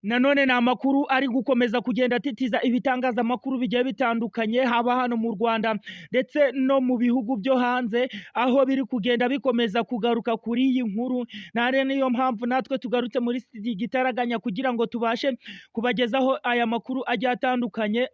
nanone ni amakuru ari gukomeza kugenda atitiza ibitangazamakuru bigiye bitandukanye haba hano mu Rwanda ndetse no mu bihugu byo hanze, aho biri kugenda bikomeza kugaruka kuri iyi nkuru. Nare niyo mpamvu natwe tugarutse muri studio gitaraganya kugira ngo tubashe kubagezaho aya makuru agiye atandukanye.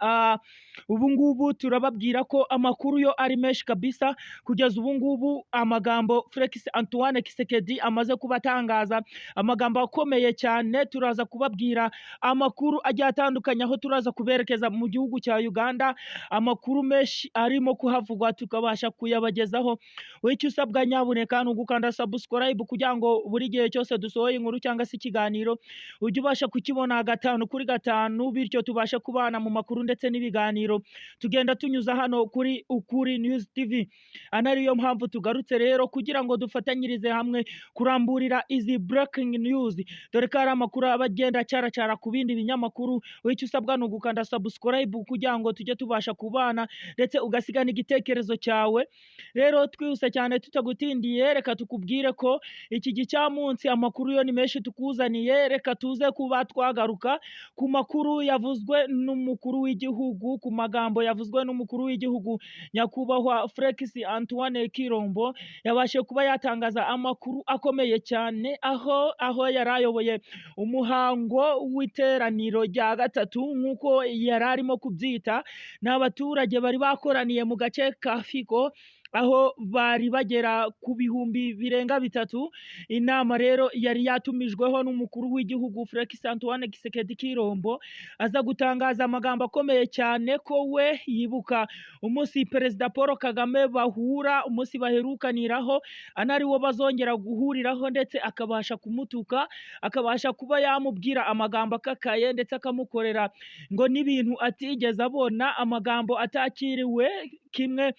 Ubu ngubu turababwira ko amakuru yo ari menshi kabisa. Kugeza ubu ngubu amagambo Felix Antoine Tshisekedi amaze kubatangaza, amagambo akomeye cyane. Turaza kubabwira amakuru agiye atandukanye, aho turaza kuberekeza mu gihugu cya Uganda, amakuru menshi arimo kuhavugwa tukabasha kuyabagezaho. Wicyo usabwa nyabuneka ni ugukanda subscribe kugira ngo buri gihe cyose dusohoye inkuru cyangwa se ikiganiro ujye ubasha kukibona 5 kuri 5, bityo tubashe kubana mu makuru ndetse n'ibiganiro tugenda tunyuza hano kuri Ukuri News TV. Anariyo mpamvu tugarutse rero kugira ngo dufatanyirize hamwe kuramburira izi breaking news, dore ko ari amakuru abagenda cyara ku bindi binyamakuru. Wicyo usabwa ni ugukanda subscribe kugira ngo tujye tubasha kubana ndetse ugasigana igitekerezo cyawe. Rero twihuse cyane tutagutindiye, reka tukubwire ko iki gicamunsi amakuru yo ni menshi tukuzaniye. Reka tuze kuba twagaruka ku makuru yavuzwe n'umukuru w'igihugu, ku magambo yavuzwe n'umukuru w'igihugu nyakubahwa Felix Antoine Kilombo. Yabashe kuba yatangaza amakuru akomeye cyane, aho yarayoboye umuhango w'iteraniro rya gatatu nk'uko yari arimo kubyita. N'abaturage bari bakoraniye mu gace ka Fiko, aho bari bagera ku bihumbi birenga 3. Inama rero yari yatumijweho n'umukuru w'igihugu Felix Antoine Tshisekedi Kilombo, aza gutangaza amagambo akomeye cyane ko we yibuka umunsi Perezida Paul Kagame bahura, umunsi baherukaniraho, anari wo bazongera guhuriraho, ndetse akabasha kumutuka, akabasha kuba yamubwira amagambo akakaye ndetse akamukorera ngo n'ibintu atigeze abona, amagambo atakiriwe kimwe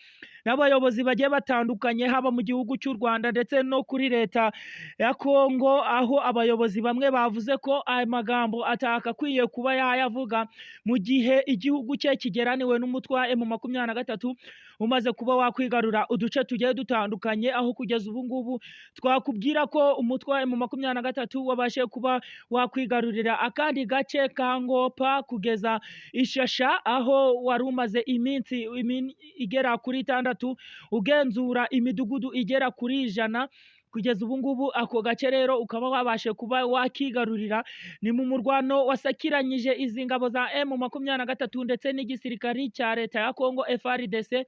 n'abayobozi bagiye batandukanye haba mu gihugu cy'u Rwanda ndetse no kuri leta ya Kongo, aho abayobozi bamwe bavuze ko aya magambo atakakwiye kuba yayavuga mu gihe igihugu cye kigeraniwe n'umutwe wa M23 umaze kuba wakwigarura uduce tugiye dutandukanye. Aho kugeza ubu ngubu twakubwira ko umutwe wa M23 wabashe kuba wakwigarurira akandi gace ka Ngopa kugeza Ishasha, aho wari umaze iminsi igera kuri 6 ugenzura imidugudu igera kuri 100. Kugeza ubu ngubu ako gace rero ukaba wabashe kuba wakigarurira. Ni mu murwano wasakiranyije izi ngabo za M23 ndetse n'igisirikari cya leta ya Kongo FARDC,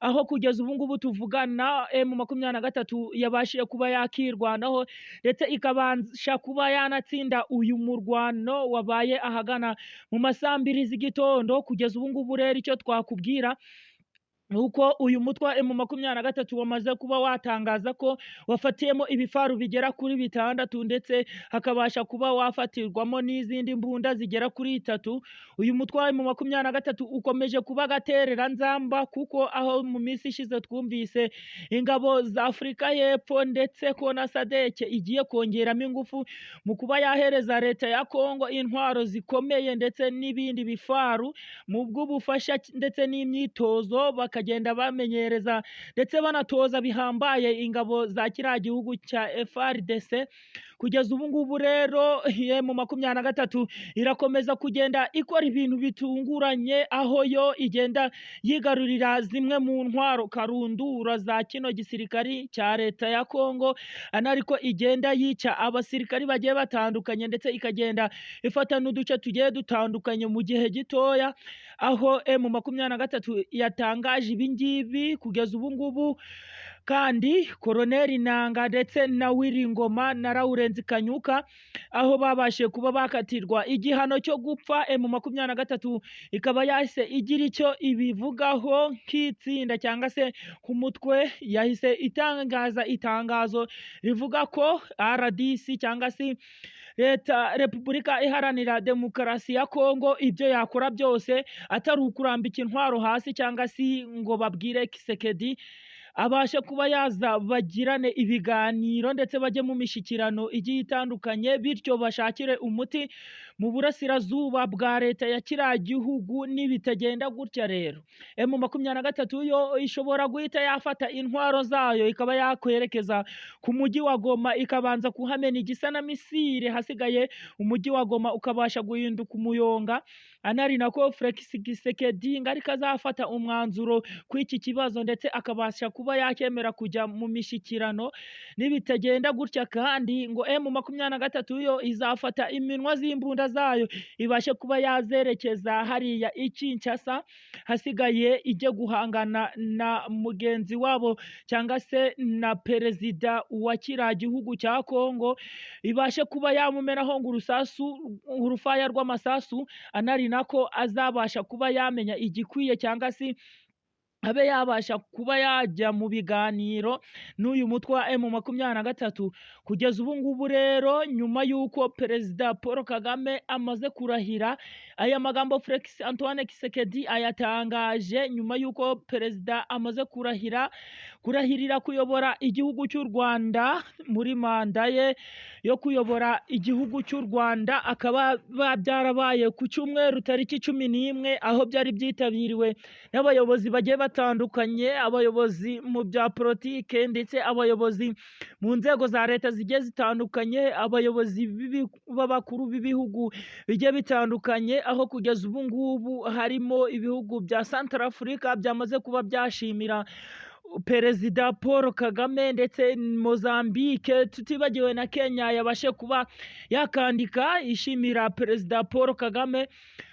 aho kugeza ubu ngubu tuvugana M23 yabashije kuba yakirwanaho ndetse ikabasha kuba yanatsinda uyu murwano wabaye ahagana mu masambiri z'igitondo. Kugeza ubu ngubu rero icyo twakubwira nuko uyu mutwe wa M23 wamaze kuba watangaza ko wafatiyemo ibifaru bigera kuri 6 ndetse hakabasha kuba wafatirwamo n'izindi mbunda zigera kuri 3. Uyu mutwe wa M23 ukomeje kuba gaterera nzamba, kuko aho mu minsi ishize twumvise ingabo za Afrika y'Epfo ndetse ko na SADC igiye kongeramo ingufu mu kuba yahereza leta ya Kongo intwaro zikomeye ndetse n'ibindi bifaru mu bw'ubufasha ndetse n'imyitozo, bakagenda bamenyereza ndetse banatoza bihambaye ingabo za kiriya gihugu cya FARDC. Kugeza ubu ngubu rero M23 irakomeza kugenda ikora ibintu bitunguranye, aho yo igenda yigarurira zimwe mu ntwaro karundura za kino gisirikari cya leta ya Kongo, anariko igenda yica abasirikari bagiye batandukanye ndetse ikagenda ifata n'uduce tugiye dutandukanye mu gihe gitoya. Aho M23 yatangaje ibingibi kugeza ubu ngubu, kandi Koloneli Nanga ndetse na Wiringoma na Lawrence Kanyuka aho babashe kuba bakatirwa igihano cyo gupfa, M23 ikaba yahise igira icyo ibivugaho nk'itsinda cyangwa se ku mutwe. Yahise itangaza itangazo rivuga ko RDC cyangwa se Repubulika Iharanira Demokarasi ya Kongo ibyo yakora byose atari ukurambika intwaro hasi cyangwa se ngo babwire Tshisekedi abashe kuba yaza bagirane ibiganiro ndetse bajye mu mishikirano igiye itandukanye, bityo bashakire umuti mu burasirazuba bwa leta ya kiriya gihugu. Nibitagenda gutya rero M23 yo ishobora guhita yafata intwaro zayo ikaba yakwerekeza ku mujyi wa Goma, ikabanza kuhamena igisa na misile, hasigaye umujyi wa Goma ukabasha guhinduka umuyonga. Anari nako Felix Tshisekedi ngarika azafata umwanzuro kw'iki kibazo, ndetse akabasha kuba yakemera kujya mu mishikirano. Nibitagenda gutya kandi ngo M23 yo izafata iminwa z'imbunda zayo ibashe kuba yazerekeza hariya i Kinshasa, hasigaye ijye guhangana na mugenzi wabo cyangwa se na perezida wa kiriya gihugu cya Kongo, ibashe kuba yamumenaho ngo urufaya rw'amasasu, anari nako azabasha kuba yamenya igikwiye cyangwa se abe yabasha kuba yajya mu biganiro n'uyu mutwe wa M23. Kugeza ubu ngubu rero, nyuma y'uko perezida Paul Kagame amaze kurahira, aya magambo Felix Antoine Tshisekedi ayatangaje nyuma y'uko perezida amaze kurahirira kuyobora igihugu cy'u Rwanda muri manda ye yo kuyobora igihugu cy'u Rwanda. Akaba byarabaye ku cyumweru tariki 11, aho byari byitabiriwe n'abayobozi bagiye batandukanye, abayobozi mu bya politike ndetse abayobozi mu nzego za leta zigiye zitandukanye, abayobozi b'abakuru b'ibihugu bigiye bitandukanye, aho kugeza ubu ngubu harimo ibihugu bya Central Africa byamaze kuba byashimira perezida Paul Kagame, ndetse Mozambique tutibagiwe na Kenya yabashe kuba yakandika ishimira perezida Paul Kagame.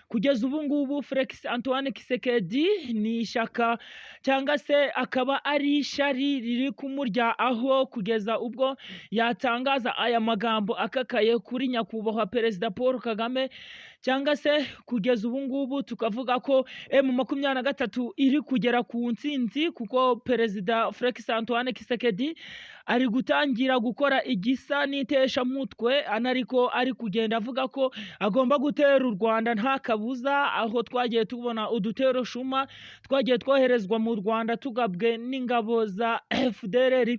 Kugeza ubu ngubu Felix Antoine Tshisekedi ni ishyaka cyangwa se akaba ari ishari riri kumurya, aho kugeza ubwo yatangaza aya magambo akakaye kuri nyakubahwa perezida Paul Kagame, cyangwa se kugeza ubu ngubu tukavuga ko M23 iri kugera ku ntsinzi, kuko perezida Felix Antoine Tshisekedi ari gutangira gukora igisa n'iteshamutwe, anariko ari kugenda avuga ko agomba gutera u Rwanda nta kabuza, aho twagiye tubona udutero shuma twagiye twoherezwa mu Rwanda tugabwe n'ingabo za FDLR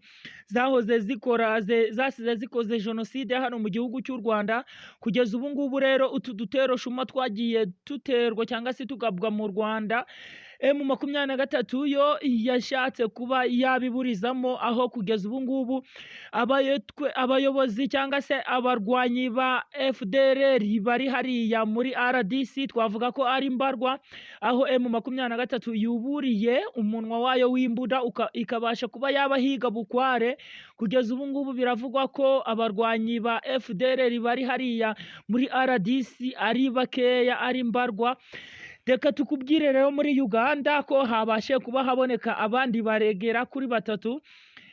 zasize zikoze jenoside hano mu gihugu cy'u Rwanda. Kugeza ubu ngubu rero utu dutero shuma twagiye tuterwa cyangwa se tugabwa mu Rwanda, M23 yo yashatse kuba yabiburizamo, aho kugeza ubu ngubu abayobozi cyangwa se abarwanyi ba FDLR bari hariya muri RDC, twavuga ko ari mbarwa, aho M23 yuburiye umunwa wayo w'imbunda ikabasha kuba yabahiga bukware. Kugeza ubu ngubu biravugwa ko abarwanyi ba FDLR bari hariya muri RDC ari bakeya, ari mbarwa. Reka tukubwire rero muri Uganda ko habashe kuba haboneka abandi baregera kuri 3,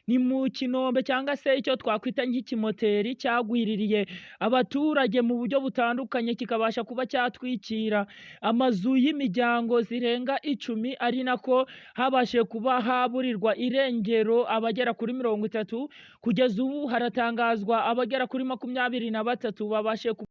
ni mu kinombe cyangwa se icyo twakwita nk'ikimoteri cyagwiririye abaturage mu buryo butandukanye, kikabasha kuba cyatwikira amazu y'imiryango zirenga 10, ari nako habashe kuba haburirwa irengero abagera kuri 30. Kugeza ubu haratangazwa abagera kuri 23 babashe